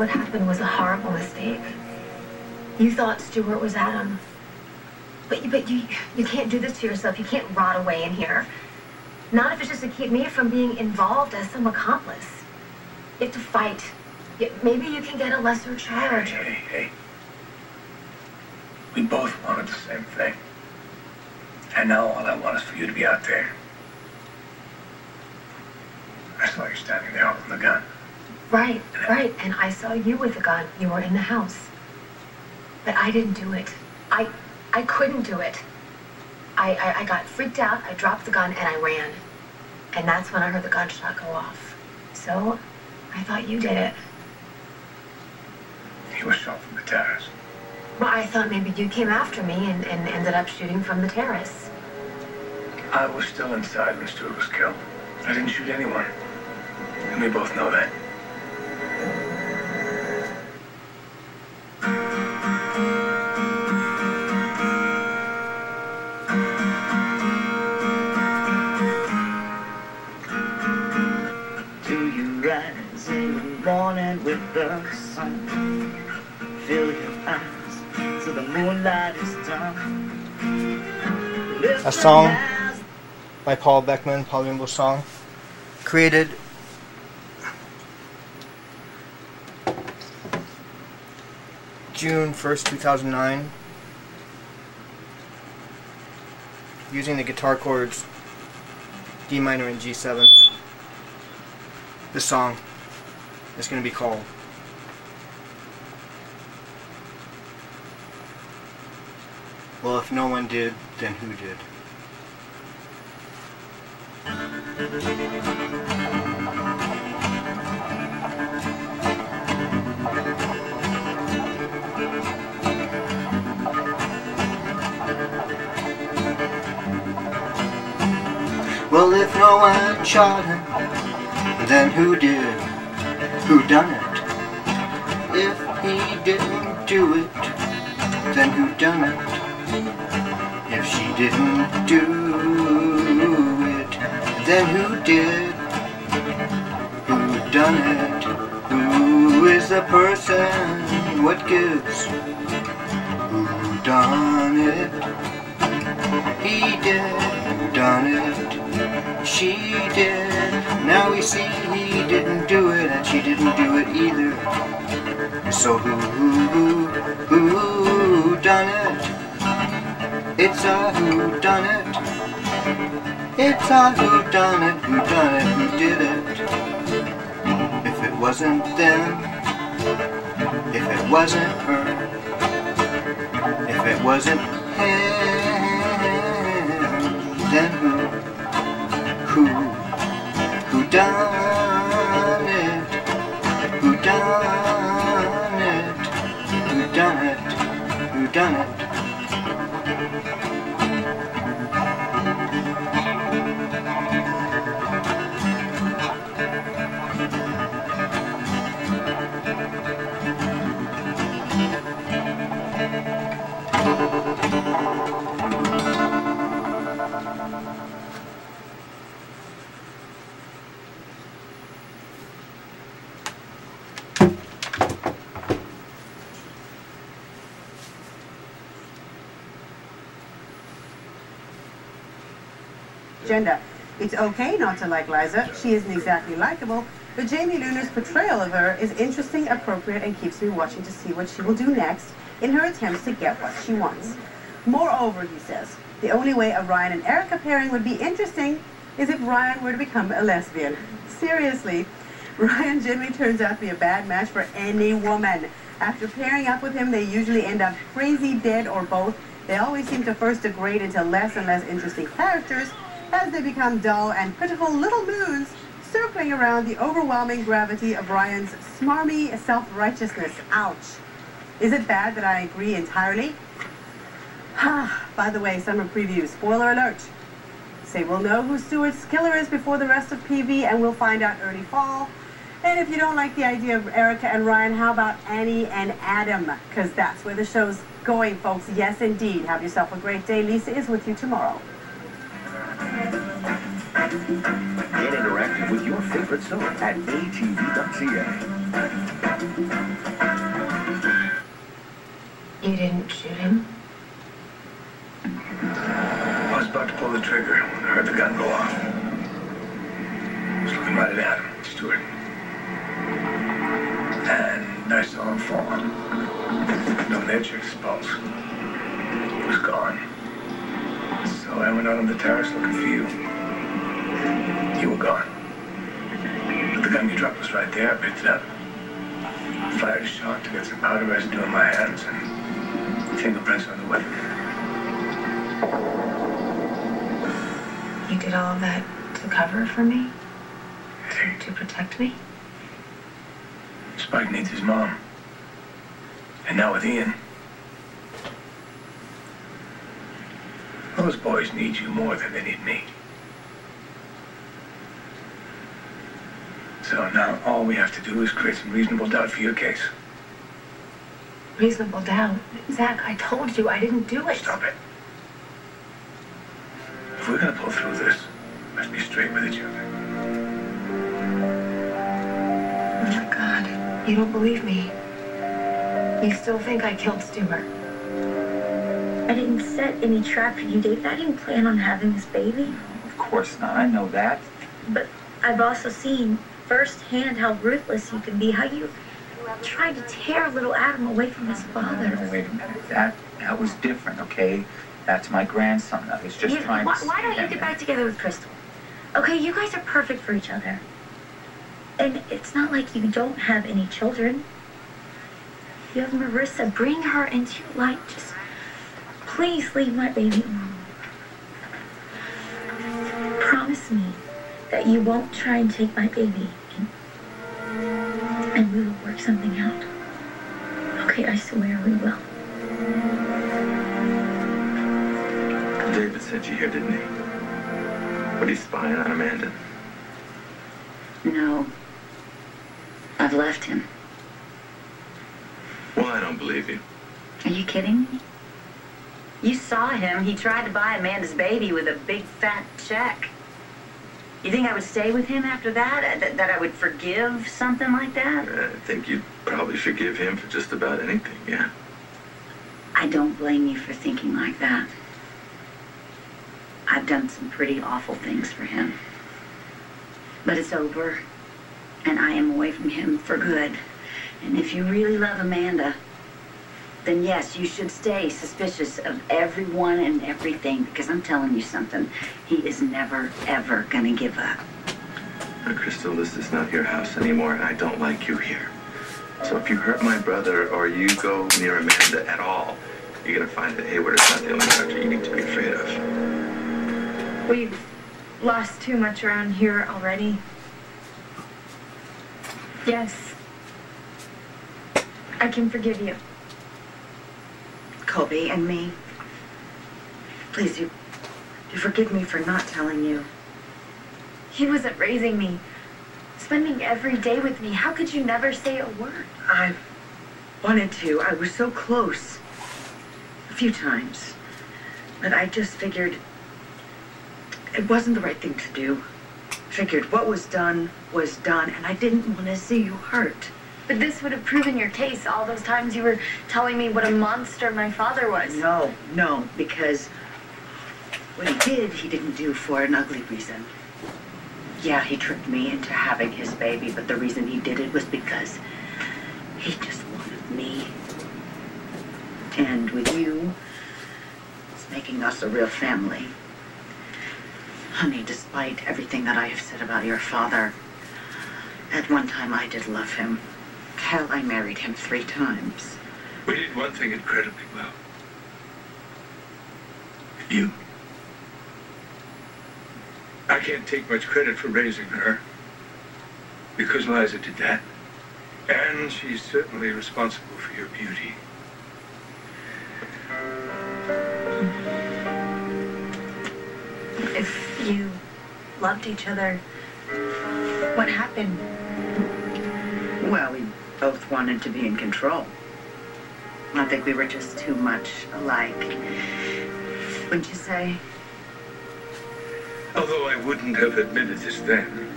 what happened was a horrible mistake. You thought Stuart was Adam. But you can't do this to yourself. You can't rot away in here. Not if it's just to keep me from being involved as some accomplice. You have to fight. Maybe you can get a lesser charge. Hey. We both wanted the same thing. And now all I want is for you to be out there. I saw you standing there holding the gun. Right. And I saw you with the gun. You were in the house. But I didn't do it. I couldn't do it. I got freaked out, I dropped the gun, and I ran. And that's when I heard the gunshot go off. So, I thought you did it. He was shot from the terrace. Well, I thought maybe you came after me and ended up shooting from the terrace. I was still inside when Stuart was killed. I didn't shoot anyone. And we both know that. Do you rise in the morning with the sun? Fill your eyes so the moonlight is done. A song by Paul Beckman, Paul Rimbo's song, created June 1st, 2009, using the guitar chords D minor and G7. This song is going to be called Well, if no one did, then who did? Well, if no one shot him, then who did? Who done it? If he didn't do it, then who done it? If she didn't do it, then who did? Who done it? Who is the person? What gives? Who done it? He did. Who done it? She did. Now we see he didn't do it, and she didn't do it either. So who done it? It's a who done it. It's a who done it, who did it. If it wasn't them, if it wasn't her, if it wasn't him, then who done it? Who done it? Who done it? Who done it? Gender. It's okay not to like Liza. She isn't exactly likable, but Jamie Luner's portrayal of her is interesting, appropriate, and keeps me watching to see what she will do next in her attempts to get what she wants. Moreover, he says, the only way a Ryan and Erica pairing would be interesting is if Ryan were to become a lesbian. Seriously, Ryan generally turns out to be a bad match for any woman. After pairing up with him, they usually end up crazy, dead, or both. They always seem to first degrade into less and less interesting characters as they become dull and pitiful little moons circling around the overwhelming gravity of Ryan's smarmy self-righteousness. Ouch. Is it bad that I agree entirely? By the way, summer preview, spoiler alert. Say we'll know who Stuart's killer is before the rest of PV, and we'll find out early fall. And if you don't like the idea of Erica and Ryan, how about Annie and Adam? Because that's where the show's going, folks. Yes, indeed. Have yourself a great day. Lisa is with you tomorrow. Get interactive with your favorite show at atv.ca. You didn't shoot him? I was about to pull the trigger when I heard the gun go off. I was looking right at Adam Stewart. And I saw him fall. No nature checked his pulse. He was gone. So I went out on the terrace looking for you. You were gone. But the gun you dropped was right there. I picked it up. Fired a shot to get some powder residue on my hands and fingerprints on the weapon. You did all of that to cover for me? Hey, To protect me? Spike needs his mom. And now with Ian. Those boys need you more than they need me. So now all we have to do is create some reasonable doubt for your case. Reasonable doubt. Zach, I told you I didn't do it. Stop it. If we're gonna pull through this, let's be straight with each other. Oh my God. You don't believe me. You still think I killed Stewart? I didn't set any trap for you, David. I didn't plan on having this baby. Of course not. I know that. But I've also seen firsthand how ruthless you can be, how you tried to tear little Adam away from his father. No, wait a minute. That was different, okay? That's my grandson. I was just trying to... Why don't you get back together with Crystal? Okay, you guys are perfect for each other. And it's not like you don't have any children. You have Marissa. Bring her into your life. Just please leave my baby alone. Promise me that you won't try and take my baby. And we will work something out. Okay, I swear we will. David sent you here, didn't he? But he's spying on Amanda. No. I've left him. Well, I don't believe you. Are you kidding me? You saw him. He tried to buy Amanda's baby with a big fat check. You think I would stay with him after that? That I would forgive something like that? I think you'd probably forgive him for just about anything, yeah. I don't blame you for thinking like that. I've done some pretty awful things for him. But it's over, and I am away from him for good. And if you really love Amanda, then yes, you should stay suspicious of everyone and everything, because I'm telling you something, he is never, ever gonna give up. Now, Crystal, this is not your house anymore, and I don't like you here. So if you hurt my brother or you go near Amanda at all, you're gonna find that Hayward is not the only character you need to be afraid of. We've lost too much around here already. Yes. I can forgive you. Colby and me, please, you forgive me for not telling you. He wasn't raising me, spending every day with me. How could you never say a word? I wanted to. I was so close. A few times. But I just figured it wasn't the right thing to do. Figured what was done, and I didn't want to see you hurt. But this would have proven your case all those times you were telling me what a monster my father was. No, because what he did, he didn't do for an ugly reason. Yeah, he tricked me into having his baby, but the reason he did it was because he just wanted me. And with you, it's making us a real family. Honey, despite everything that I have said about your father, at one time I did love him. Hell, I married him 3 times. We did one thing incredibly well. You. I can't take much credit for raising her, because Liza did that. And she's certainly responsible for your beauty. If you loved each other, what happened? Well, we both wanted to be in control. I think we were just too much alike. Wouldn't you say? Although I wouldn't have admitted this then,